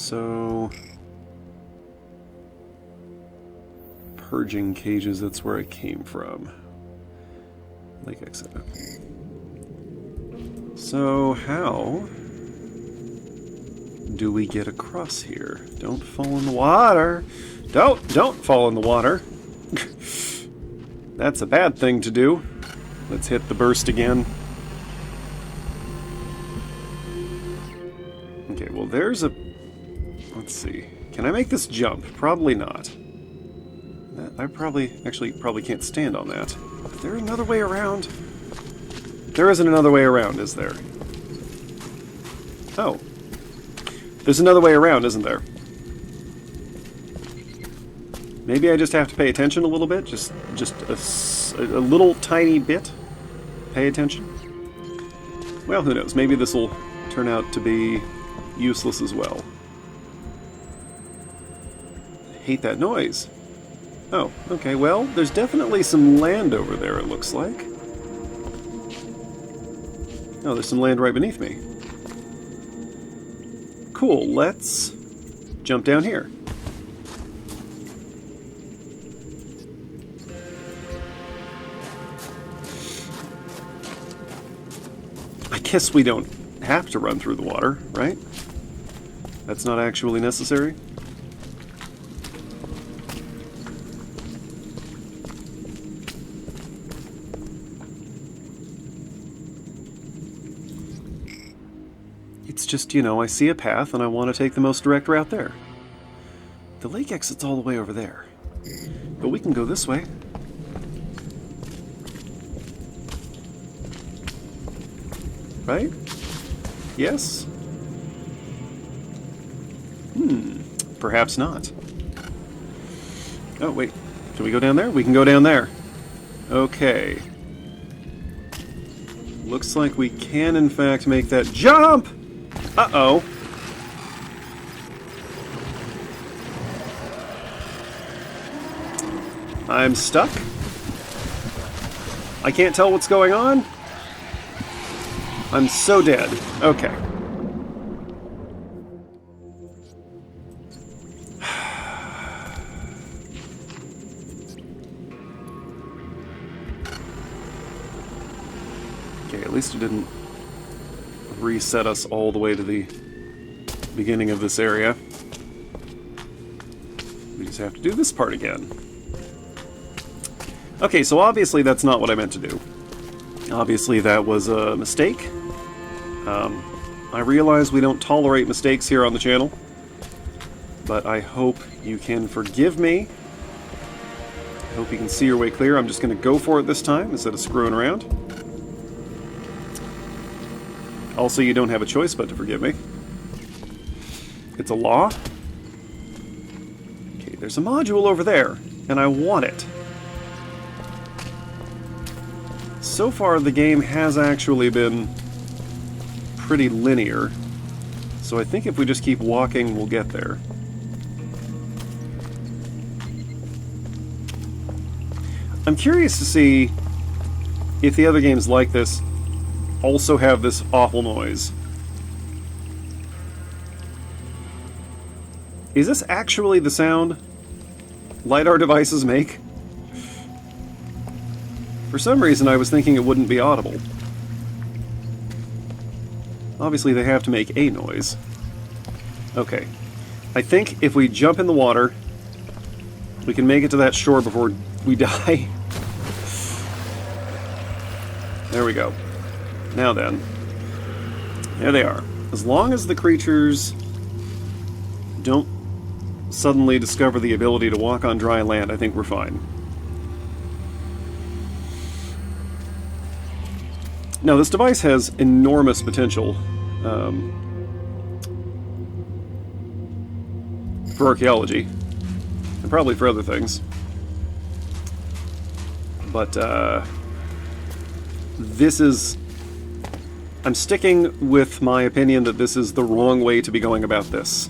so... Purging cages, that's where I came from. Lake exit. So, how do we get across here? Don't fall in the water! Don't fall in the water! That's a bad thing to do. Let's hit the burst again. Okay, well there's a... Let's see. Can I make this jump? Probably not. I probably can't stand on that. Is there another way around? There isn't another way around, is there? Oh. There's another way around, isn't there? Maybe I just have to pay attention a little bit? Just a little tiny bit? Pay attention? Well, who knows? Maybe this will turn out to be useless as well. I hate that noise. Oh, okay, well, there's definitely some land over there, it looks like. Oh, there's some land right beneath me. Cool, let's jump down here. I guess we don't have to run through the water, right? That's not actually necessary. It's just, you know, I see a path and I want to take the most direct route there. The lake exit's all the way over there. But we can go this way. Right? Yes? Perhaps not. Oh, wait. Can we go down there? We can go down there. Okay. Looks like we can, in fact, make that jump! Uh-oh. I'm stuck. I can't tell what's going on. I'm so dead. Okay. Okay, at least it didn't reset us all the way to the beginning of this area. We just have to do this part again. Okay, so obviously that's not what I meant to do. Obviously that was a mistake. I realize we don't tolerate mistakes here on the channel, but I hope you can forgive me. I hope you can see your way clear. I'm just going to go for it this time instead of screwing around. Also, you don't have a choice but to forgive me. It's a law. Okay, there's a module over there, and I want it. So far, the game has actually been pretty linear, so I think if we just keep walking, we'll get there. I'm curious to see if the other games like this also have this awful noise. Is this actually the sound LIDAR devices make? For some reason I was thinking it wouldn't be audible. Obviously they have to make a noise. Okay. I think if we jump in the water, we can make it to that shore before we die. There we go. Now then. There they are. As long as the creatures don't suddenly discover the ability to walk on dry land, I think we're fine. Now, this device has enormous potential for archaeology, and probably for other things. But this is... I'm sticking with my opinion that this is the wrong way to be going about this.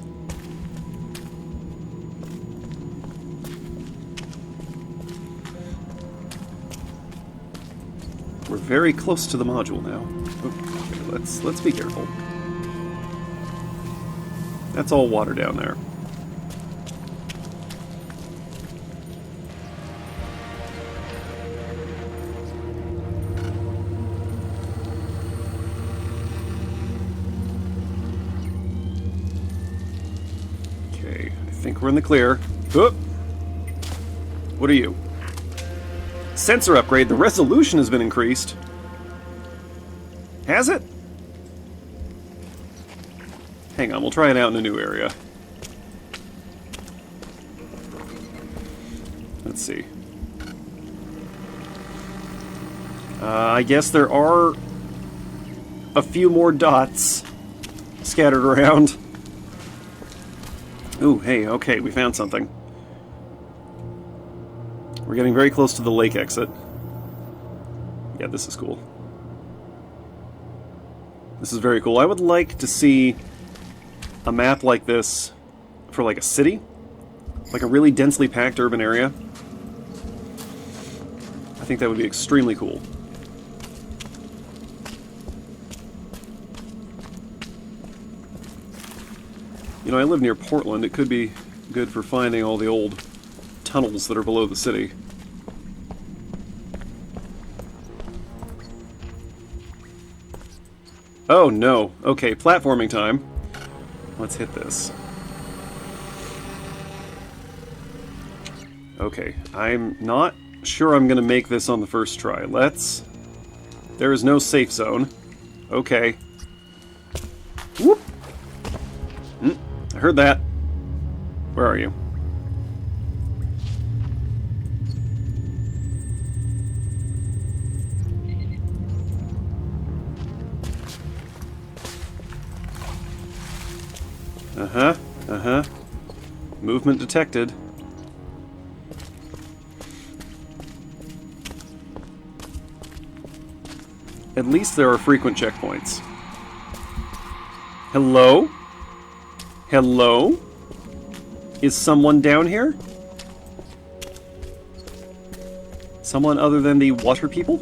We're very close to the module now. Okay, let's be careful. That's all water down there. Okay, I think we're in the clear. Oop. What are you? Sensor upgrade. The resolution has been increased. Has it? Hang on, we'll try it out in a new area. Let's see. I guess there are a few more dots scattered around. Ooh, hey, okay, we found something. We're getting very close to the lake exit. Yeah, this is cool. This is very cool. I would like to see a map like this for like a city. Like a really densely packed urban area. I think that would be extremely cool. You know, I live near Portland. It could be good for finding all the old tunnels that are below the city. Oh no. Okay, platforming time. Let's hit this. Okay, I'm not sure I'm gonna make this on the first try. Let's... There is no safe zone. Okay. Whoop! I heard that. Where are you? Movement detected. At least there are frequent checkpoints. Hello? Hello? Is someone down here? Someone other than the water people?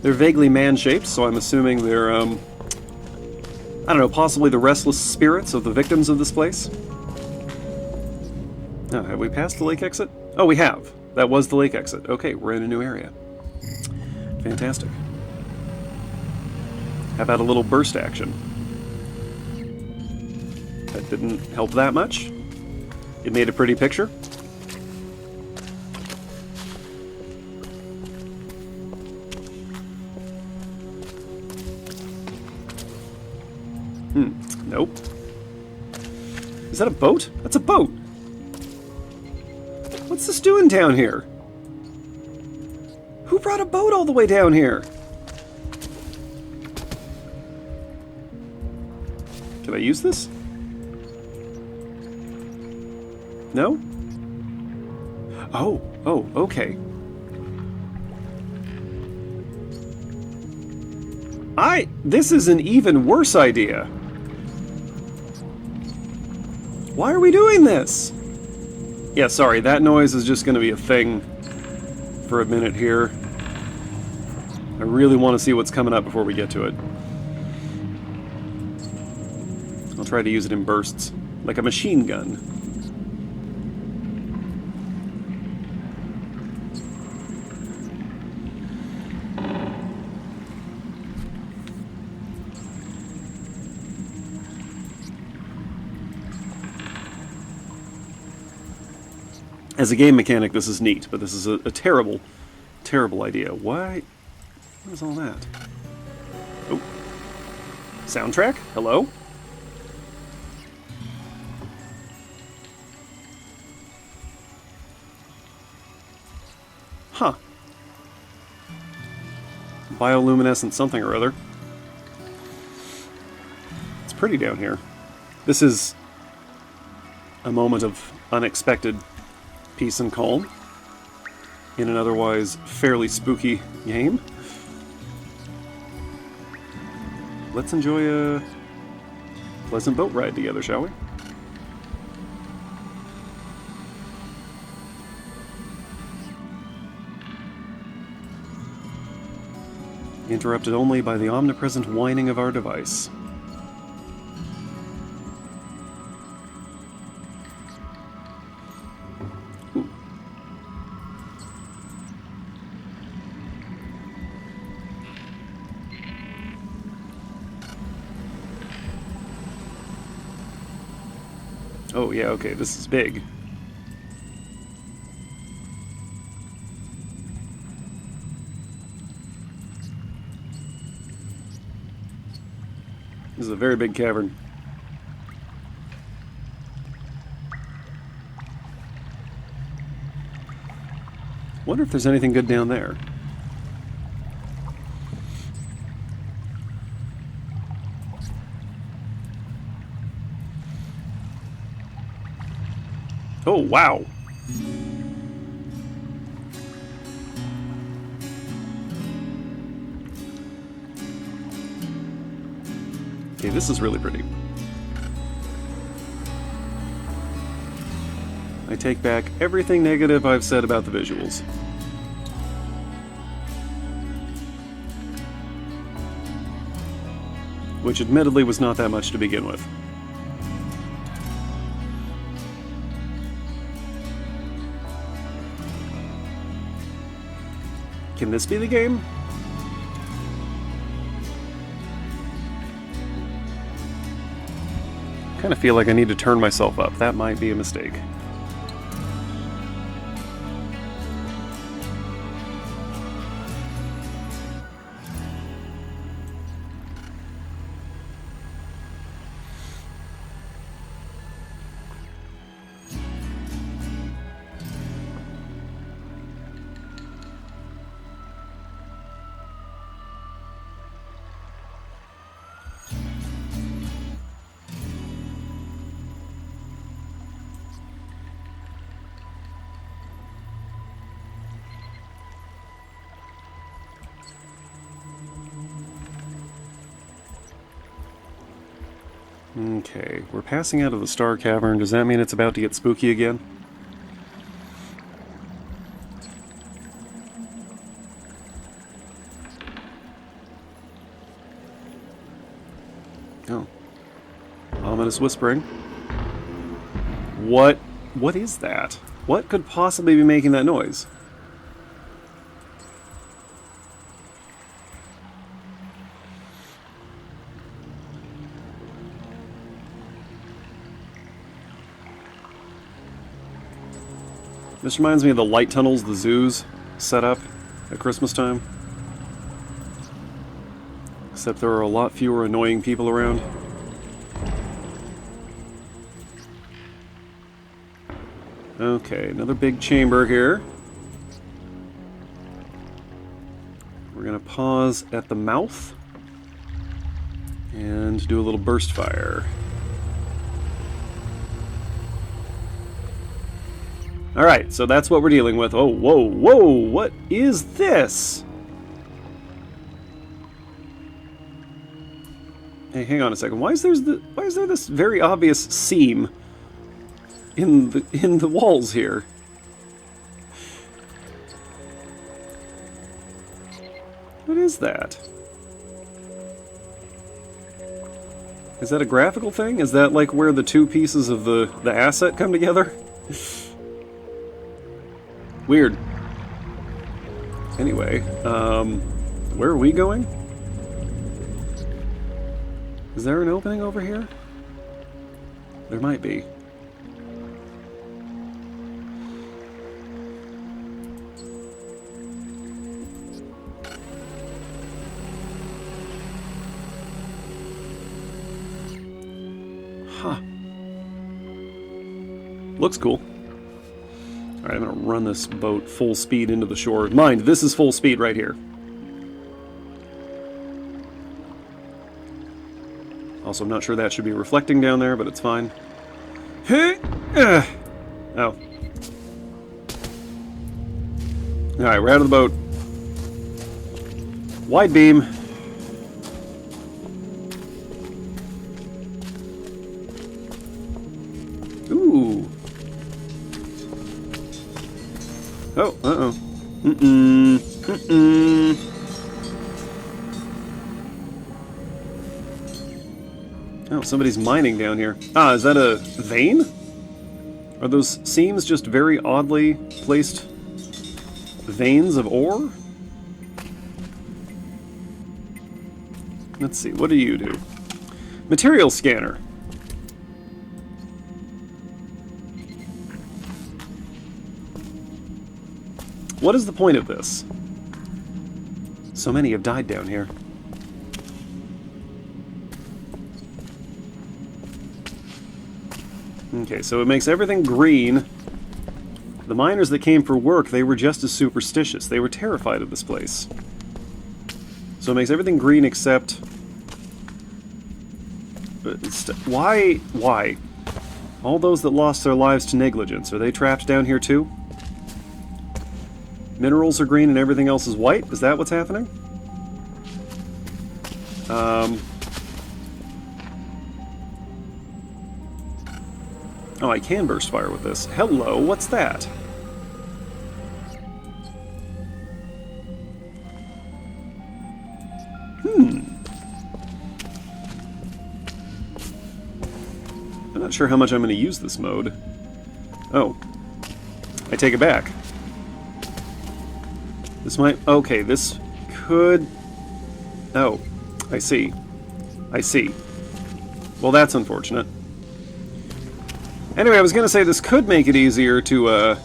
They're vaguely man-shaped, so I'm assuming they're, I don't know, possibly the restless spirits of the victims of this place? Oh, have we passed the lake exit? Oh, we have. That was the lake exit. Okay, we're in a new area. Fantastic. How about a little burst action? That didn't help that much. It made a pretty picture. Nope. Is that a boat? That's a boat! What's this doing down here? Who brought a boat all the way down here? Can I use this? No? Oh, okay. This is an even worse idea. Why are we doing this? Yeah, sorry, that noise is just going to be a thing for a minute here. I really want to see what's coming up before we get to it. I'll try to use it in bursts, like a machine gun. As a game mechanic, this is neat, but this is a terrible, terrible idea. Why? What is all that? Oh. Soundtrack? Hello? Huh. Bioluminescent something or other. It's pretty down here. This is a moment of unexpected peace and calm in an otherwise fairly spooky game. Let's enjoy a pleasant boat ride together, shall we? Interrupted only by the omnipresent whining of our device. Oh, yeah, okay, this is big. This is a very big cavern. Wonder if there's anything good down there. Oh, wow. Okay, this is really pretty. I take back everything negative I've said about the visuals. Which admittedly was not that much to begin with. Can this be the game? I kind of feel like I need to turn myself up. That might be a mistake. Okay, we're passing out of the Star Cavern. Does that mean it's about to get spooky again? Oh. Ominous whispering. What is that? What could possibly be making that noise? This reminds me of the light tunnels the zoos set up at Christmas time. Except there are a lot fewer annoying people around. Okay, another big chamber here. We're gonna pause at the mouth and do a little burst fire. Alright, so that's what we're dealing with. Oh, whoa, whoa, what is this? Hey, hang on a second. Why is there this very obvious seam in the walls here? What is that? Is that a graphical thing? Is that like where the two pieces of the asset come together? Weird. Anyway, where are we going? Is there an opening over here? There might be. Huh. Looks cool. Alright, I'm gonna run this boat full speed into the shore. Mind, this is full speed right here. Also, I'm not sure that should be reflecting down there, but it's fine. Oh. Alright, we're out of the boat. Wide beam. Ooh. Oh, uh-oh. Mm-mm. Mm-mm. Oh, somebody's mining down here. Ah, is that a vein? Are those seams just very oddly placed veins of ore? Let's see, what do you do? Material scanner. What is the point of this? So many have died down here. Okay, so it makes everything green. The miners that came for work, they were just as superstitious. They were terrified of this place. So it makes everything green except... Why? Why? All those that lost their lives to negligence, are they trapped down here too? Minerals are green and everything else is white? Is that what's happening? Oh, I can burst fire with this. Hello, what's that? I'm not sure how much I'm going to use this mode. Oh. I take it back. This might... Okay, this could... Oh. I see. I see. Well, that's unfortunate. Anyway, I was going to say this could make it easier to,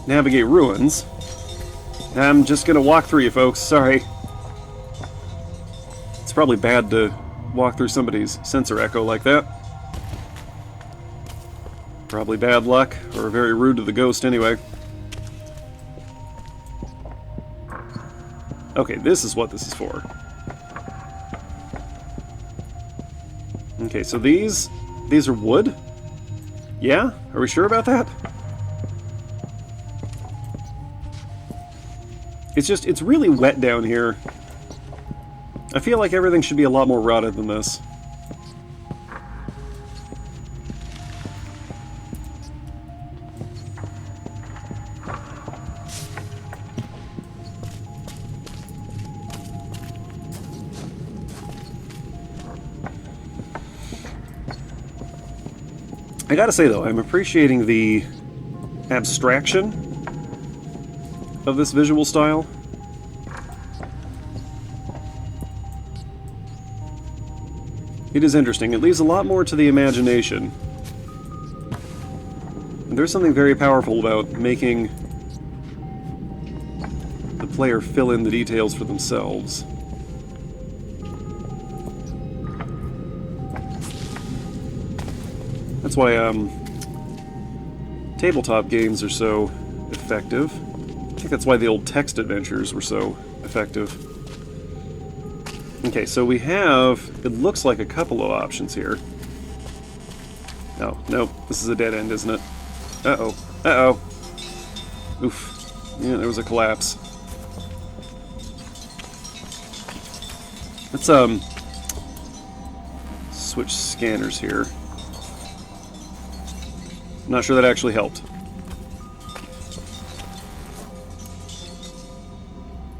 navigate ruins. I'm just going to walk through you, folks. Sorry. It's probably bad to walk through somebody's sensor echo like that. Probably bad luck, or very rude to the ghost anyway. Okay, this is what this is for. Okay, so these are wood? Yeah? Are we sure about that? It's really wet down here. I feel like everything should be a lot more rotted than this. I gotta say though, I'm appreciating the abstraction of this visual style. It is interesting. It leaves a lot more to the imagination. And there's something very powerful about making the player fill in the details for themselves. That's why tabletop games are so effective. I think that's why the old text adventures were so effective. Okay, so we have, it looks like a couple of options here. Oh, nope, this is a dead end, isn't it? Uh-oh, uh-oh. Oof. Yeah, there was a collapse. Let's, switch scanners here. I'm not sure that actually helped.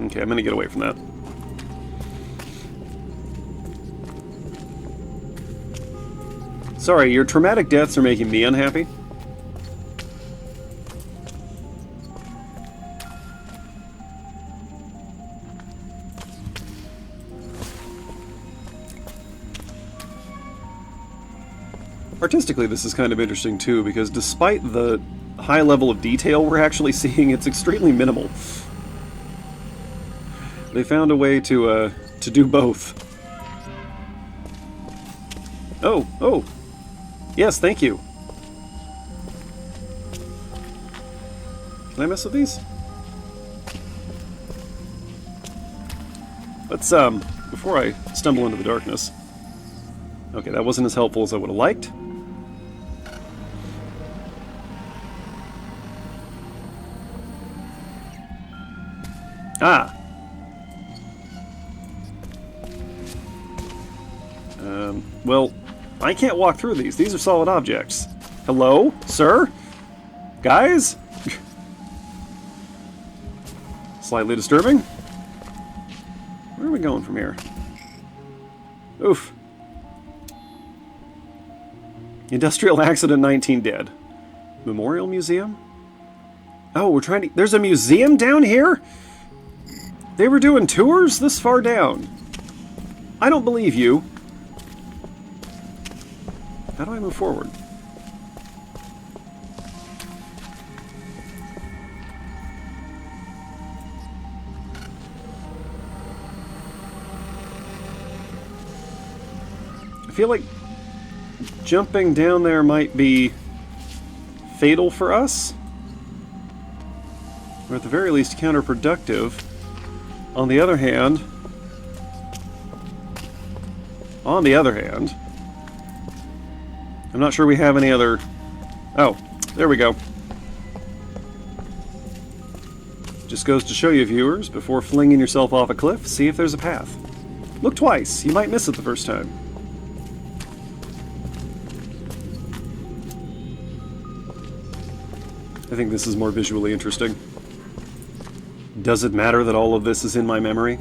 Okay, I'm gonna get away from that. Sorry, your traumatic deaths are making me unhappy. Artistically, this is kind of interesting too, because despite the high level of detail we're actually seeing, it's extremely minimal. They found a way to do both. Oh, oh! Yes, thank you! Can I mess with these? Let's, before I stumble into the darkness... Okay, that wasn't as helpful as I would have liked. Ah! Well, I can't walk through these. These are solid objects. Hello? Sir? Guys? Slightly disturbing. Where are we going from here? Oof. Industrial accident, 19 dead. Memorial Museum? Oh, we're trying to... There's a museum down here? They were doing tours this far down. I don't believe you. How do I move forward? feel like jumping down there might be fatal for us. Or at the very least counterproductive. On the other hand, I'm not sure we have any other... Oh, there we go. Just goes to show you, viewers, before flinging yourself off a cliff, see if there's a path. Look twice, you might miss it the first time. I think this is more visually interesting. Does it matter that all of this is in my memory?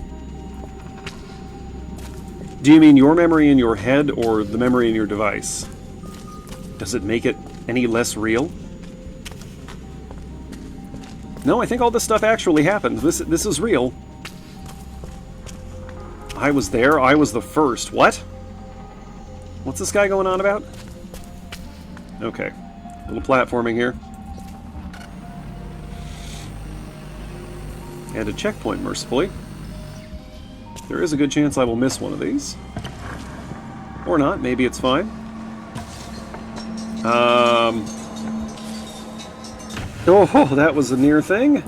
Do you mean your memory in your head or the memory in your device? Does it make it any less real? No, I think all this stuff actually happened. This is real. I was there. I was the first. What? What's this guy going on about? Okay. A little platforming here. And a checkpoint, mercifully. There is a good chance I will miss one of these. Or not. Maybe it's fine. Oh, that was a near thing.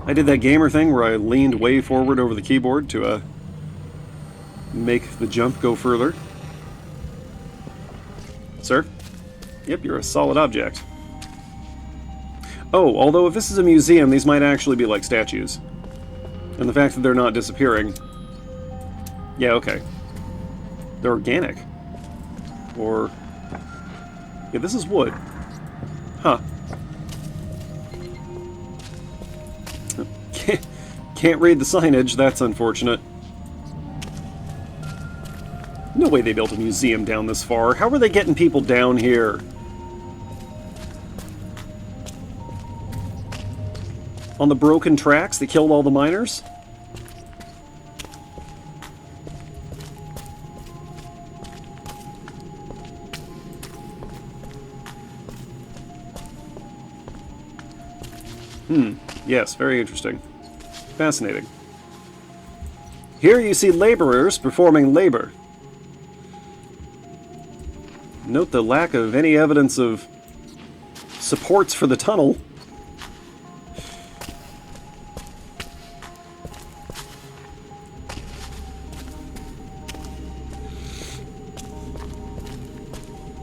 I did that gamer thing where I leaned way forward over the keyboard to make the jump go further. Sir? Yep, you're a solid object. Oh, although if this is a museum, these might actually be like statues. And the fact that they're not disappearing... Yeah, okay. They're organic. Or... Yeah, this is wood. Huh. Can't read the signage, that's unfortunate. No way they built a museum down this far. How are they getting people down here? On the broken tracks that killed all the miners? Yes, very interesting. Fascinating. Here you see laborers performing labor. Note the lack of any evidence of supports for the tunnel.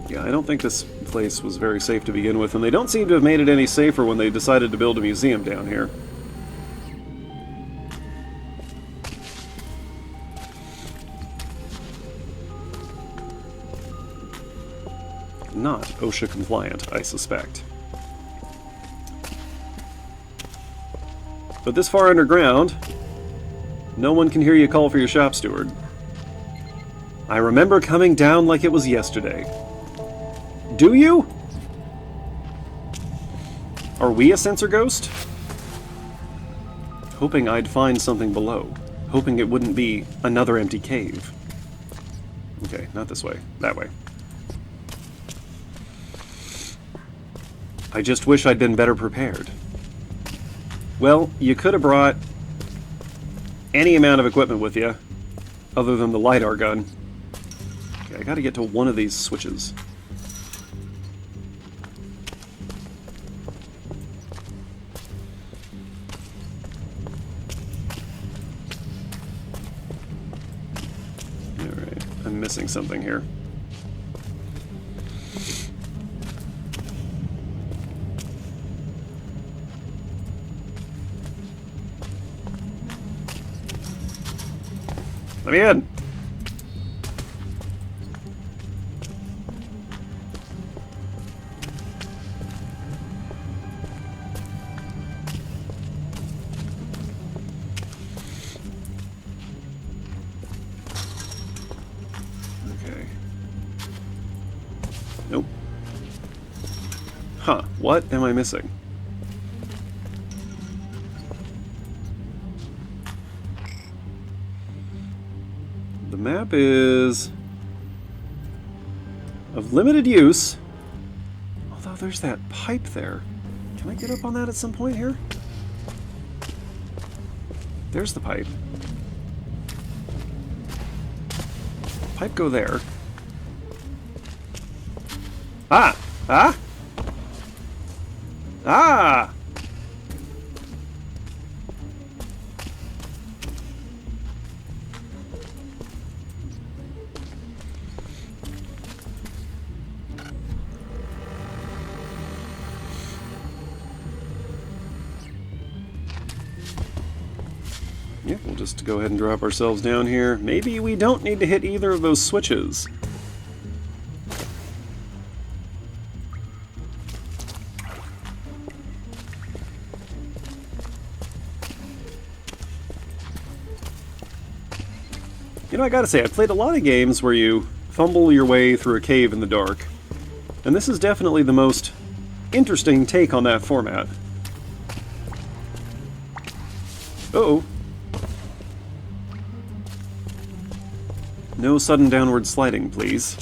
Yeah, I don't think this place was very safe to begin with, and they don't seem to have made it any safer when they decided to build a museum down here. Not OSHA compliant, I suspect. But this far underground, no one can hear you call for your shop steward. I remember coming down like it was yesterday. Do you? Are we a sensor ghost? Hoping I'd find something below. Hoping it wouldn't be another empty cave. Okay, not this way. That way. I just wish I'd been better prepared. Well, you could have brought any amount of equipment with you, other than the LIDAR gun. Okay, I gotta get to one of these switches. Alright, I'm missing something here. Let me in! Okay. Nope. Huh, what am I missing? The map is of limited use, although there's that pipe there. Can I get up on that at some point here? There's the pipe. Pipe go there. Ah! Ah! Ah! Yeah, we'll just go ahead and drop ourselves down here. Maybe we don't need to hit either of those switches. You know, I gotta say, I've played a lot of games where you fumble your way through a cave in the dark, and this is definitely the most interesting take on that format. Uh-oh. No sudden downward sliding, please.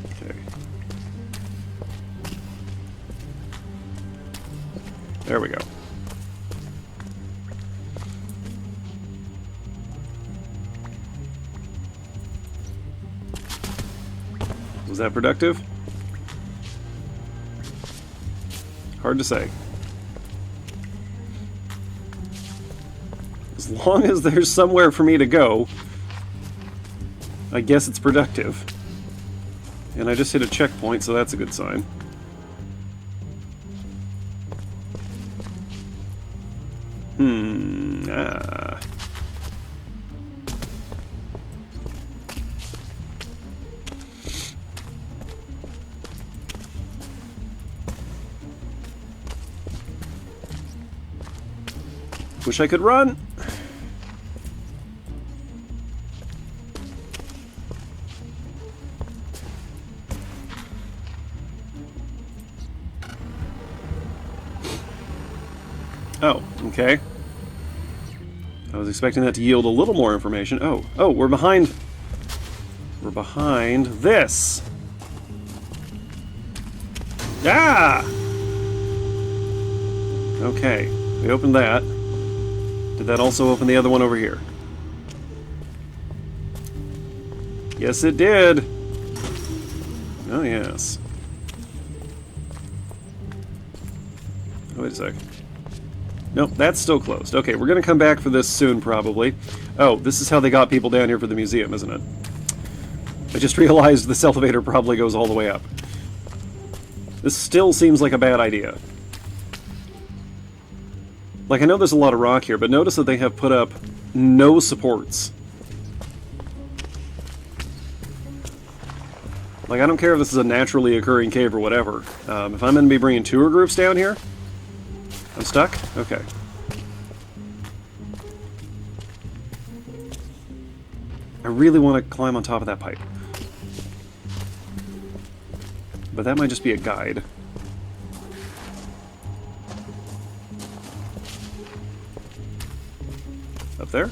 Okay. There we go. Was that productive? Hard to say. As long as there's somewhere for me to go, I guess it's productive. And I just hit a checkpoint, so that's a good sign. Ah. Wish I could run. Oh, okay. I was expecting that to yield a little more information. Oh, we're behind. We're behind this. Ah! Okay, we opened that. Did that also open the other one over here? Yes, it did. Oh, yes. Oh, wait a sec. Nope, that's still closed. Okay, we're going to come back for this soon, probably. Oh, this is how they got people down here for the museum, isn't it? I just realized this elevator probably goes all the way up. This still seems like a bad idea. Like, I know there's a lot of rock here, but notice that they have put up no supports. Like, I don't care if this is a naturally occurring cave or whatever. If I'm going to be bringing tour groups down here... I'm stuck? Okay. I really want to climb on top of that pipe. But that might just be a guide. Up there?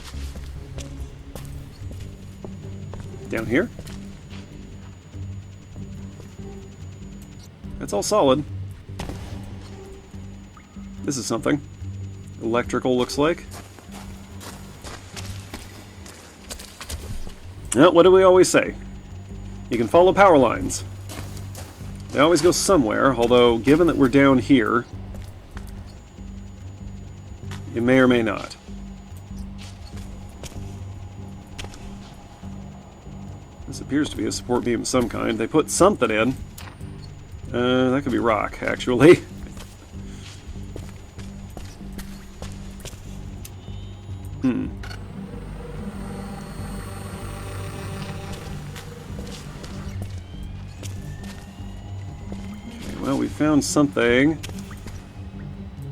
Down here? That's all solid. This is something. Electrical, looks like. Well, what do we always say? You can follow power lines. They always go somewhere, although, given that we're down here, it may or may not. This appears to be a support beam of some kind. They put something in. That could be rock, actually. Okay, well, we found something.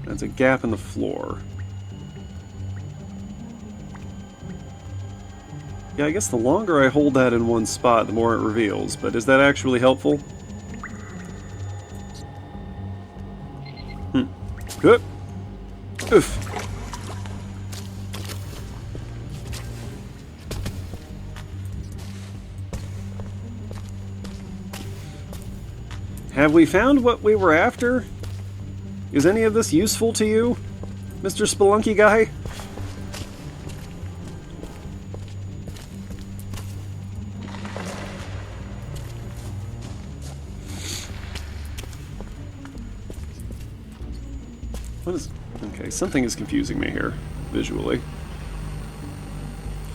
That's a gap in the floor. Yeah, I guess the longer I hold that in one spot, the more it reveals. But is that actually helpful? Good. Oof. Have we found what we were after? Is any of this useful to you, Mr. Spelunky guy? What is... Okay, something is confusing me here, visually.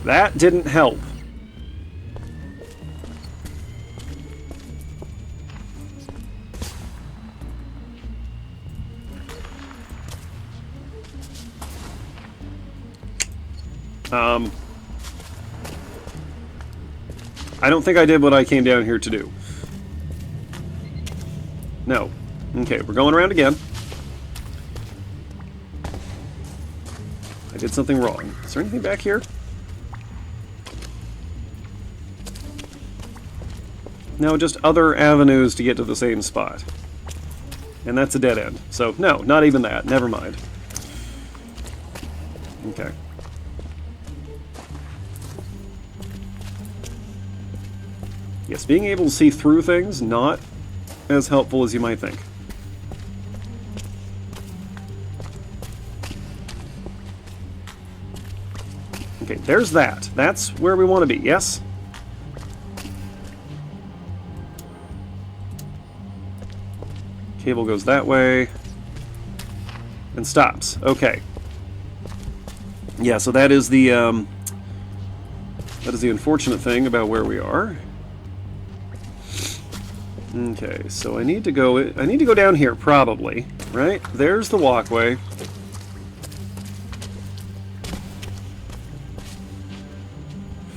That didn't help. I don't think I did what I came down here to do. No. Okay, we're going around again. I did something wrong. Is there anything back here? No, just other avenues to get to the same spot. And that's a dead end. So, no, not even that. Never mind. Okay. Yes, being able to see through things, not as helpful as you might think. Okay, there's that. That's where we want to be, yes? Cable goes that way. And stops. Okay. Yeah, so that is the unfortunate thing about where we are. Okay, so I need to go down here, probably, right? There's the walkway.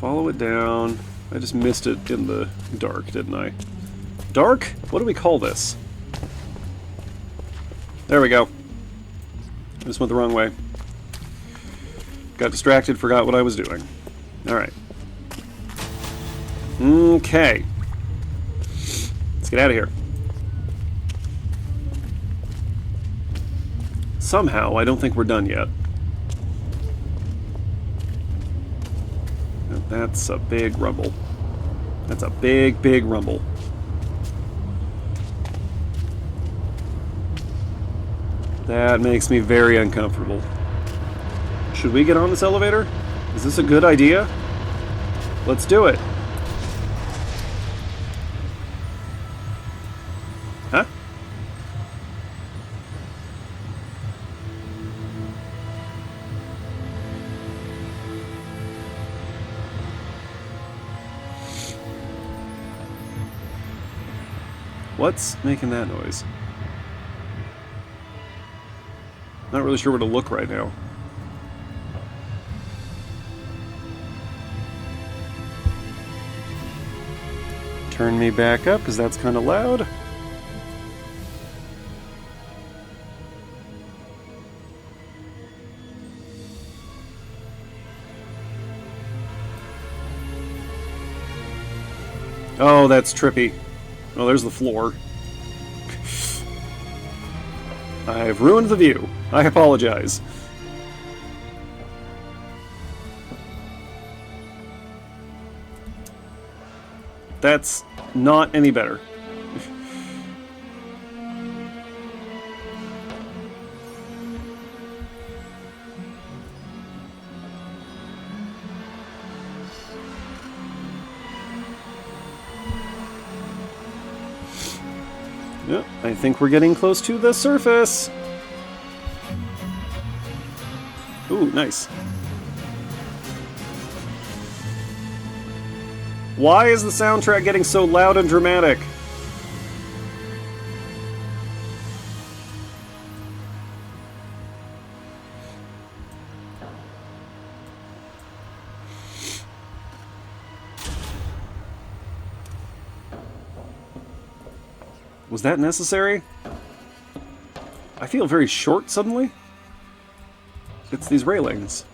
Follow it down. I just missed it in the dark, didn't I? Dark? What do we call this? There we go. I just went the wrong way. Got distracted, forgot what I was doing. Alright. Okay. Let's get out of here. Somehow, I don't think we're done yet. That's a big rumble. That's a big, big rumble. That makes me very uncomfortable. Should we get on this elevator? Is this a good idea? Let's do it. Huh? What's making that noise? Not really sure where to look right now. Turn me back up, because that's kind of loud. Oh, that's trippy. Oh, there's the floor. I've ruined the view. I apologize. That's not any better. Yep, I think we're getting close to the surface. Ooh, nice. Why is the soundtrack getting so loud and dramatic? Was that necessary? I feel very short suddenly. It's these railings.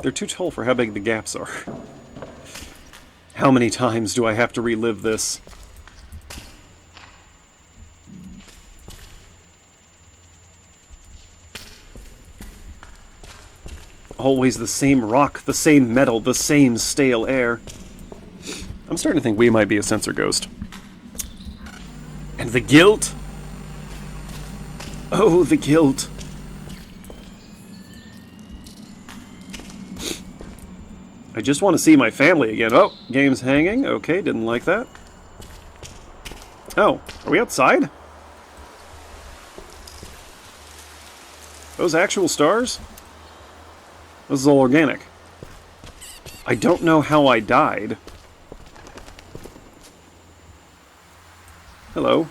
They're too tall for how big the gaps are. How many times do I have to relive this? Always the same rock, the same metal, the same stale air. I'm starting to think we might be a sensor ghost. And the guilt? Oh, the guilt. I just want to see my family again. Oh, game's hanging. Okay, didn't like that. Oh, are we outside? Those actual stars? This is all organic. I don't know how I died. Hello.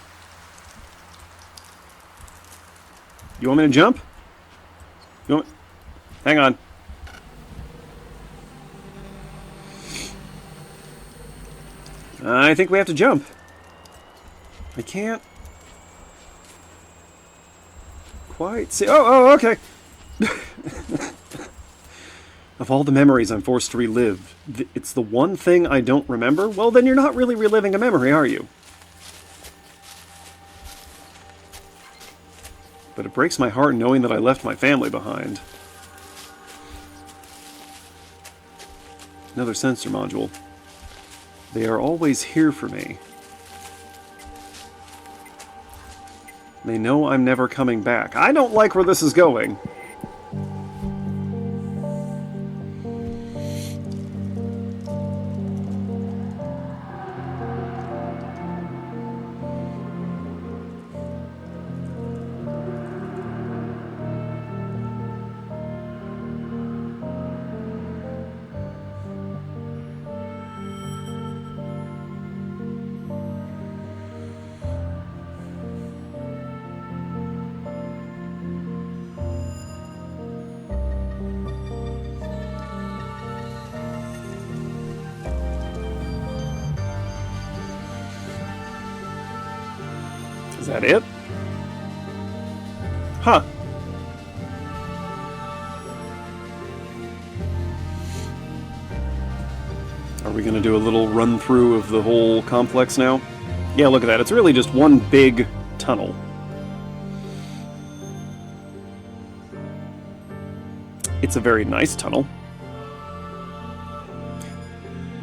You want me to jump? You want me... Hang on. I think we have to jump. I can't quite see... Oh, okay. Of all the memories I'm forced to relive, it's the one thing I don't remember? Well, then you're not really reliving a memory, are you? But it breaks my heart knowing that I left my family behind. Another sensor module. They are always here for me. They know I'm never coming back. I don't like where this is going. Is that it? Huh. Are we going to do a little run-through of the whole complex now? Yeah, look at that. It's really just one big tunnel. It's a very nice tunnel.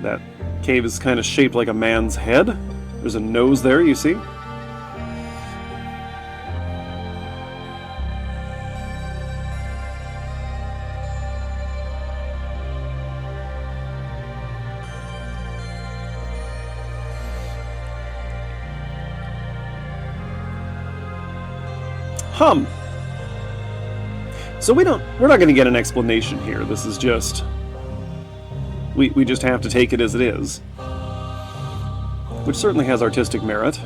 That cave is kind of shaped like a man's head. There's a nose there, you see? So we're not going to get an explanation here. This is just... We just have to take it as it is. Which certainly has artistic merit.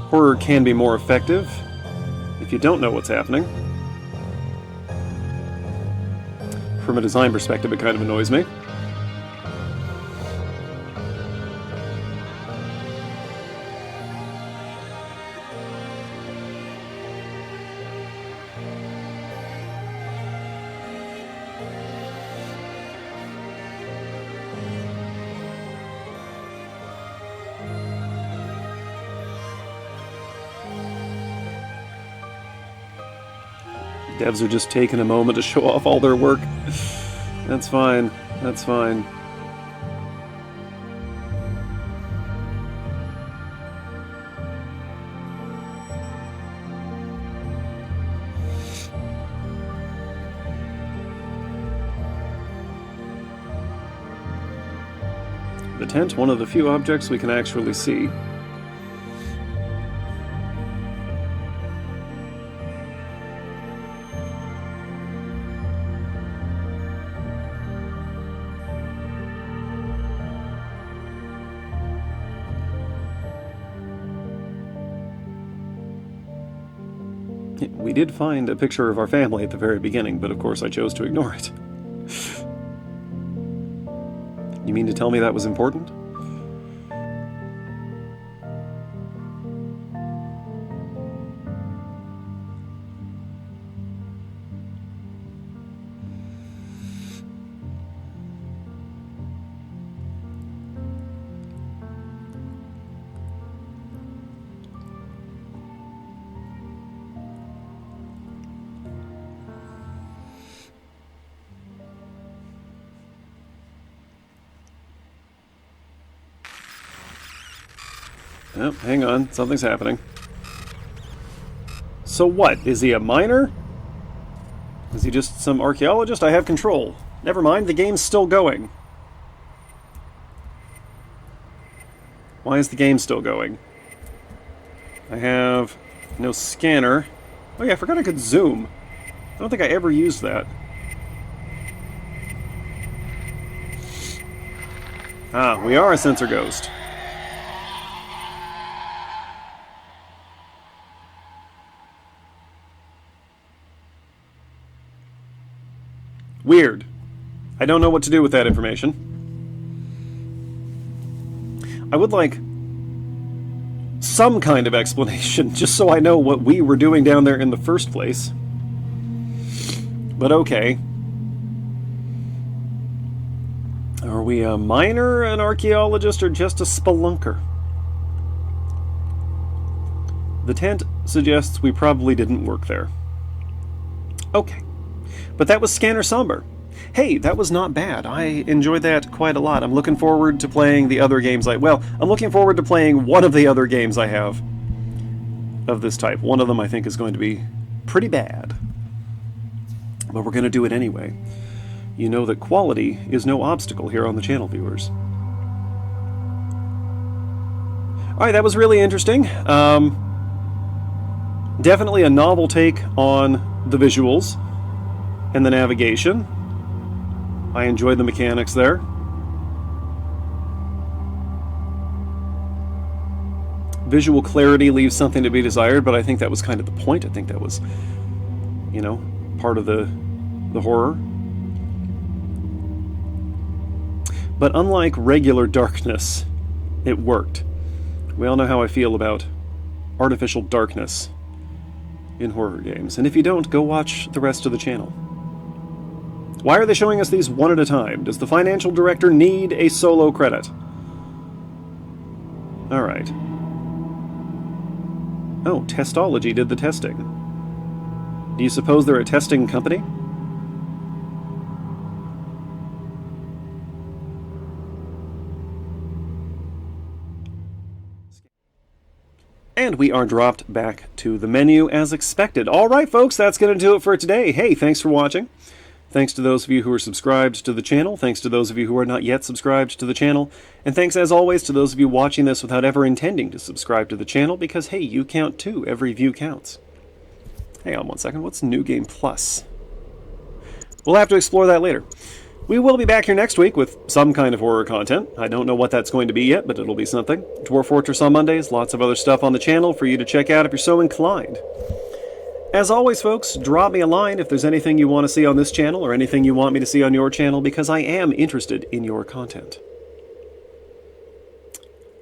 Horror can be more effective if you don't know what's happening. From a design perspective, it kind of annoys me. Devs are just taking a moment to show off all their work. That's fine. That's fine. The tent, one of the few objects we can actually see. We did find a picture of our family at the very beginning, but of course I chose to ignore it. You mean to tell me that was important? Oh, hang on. Something's happening. So what? Is he a miner? Is he just some archaeologist? I have control. Never mind, the game's still going. Why is the game still going? I have no scanner. Oh yeah, I forgot I could zoom. I don't think I ever used that. Ah, we are a sensor ghost. Weird. I don't know what to do with that information. I would like some kind of explanation, just so I know what we were doing down there in the first place. But okay. Are we a miner, an archaeologist, or just a spelunker? The tent suggests we probably didn't work there. Okay. But that was Scanner Sombre. Hey, that was not bad. I enjoyed that quite a lot. I'm looking forward to playing the other games I'm looking forward to playing one of the other games I have of this type. One of them I think is going to be pretty bad. But we're going to do it anyway. You know that quality is no obstacle here on the channel, viewers. Alright, that was really interesting. Definitely a novel take on the visuals and the navigation. I enjoyed the mechanics there. Visual clarity leaves something to be desired, but I think that was kind of the point. I think that was, you know, part of the horror. But unlike regular darkness, it worked. We all know how I feel about artificial darkness in horror games. And if you don't, go watch the rest of the channel. Why are they showing us these one at a time? Does the financial director need a solo credit? Alright. Oh, Testology did the testing. Do you suppose they're a testing company? And we are dropped back to the menu as expected. Alright folks, that's going to do it for today. Hey, thanks for watching. Thanks to those of you who are subscribed to the channel. Thanks to those of you who are not yet subscribed to the channel. And thanks, as always, to those of you watching this without ever intending to subscribe to the channel, because, hey, you count too. Every view counts. Hang on one second. What's New Game Plus? We'll have to explore that later. We will be back here next week with some kind of horror content. I don't know what that's going to be yet, but it'll be something. Dwarf Fortress on Mondays. Lots of other stuff on the channel for you to check out if you're so inclined. As always, folks, drop me a line if there's anything you want to see on this channel or anything you want me to see on your channel, because I am interested in your content.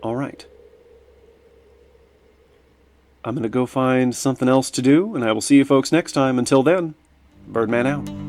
Alright. I'm going to go find something else to do, and I will see you folks next time. Until then, Birdman out.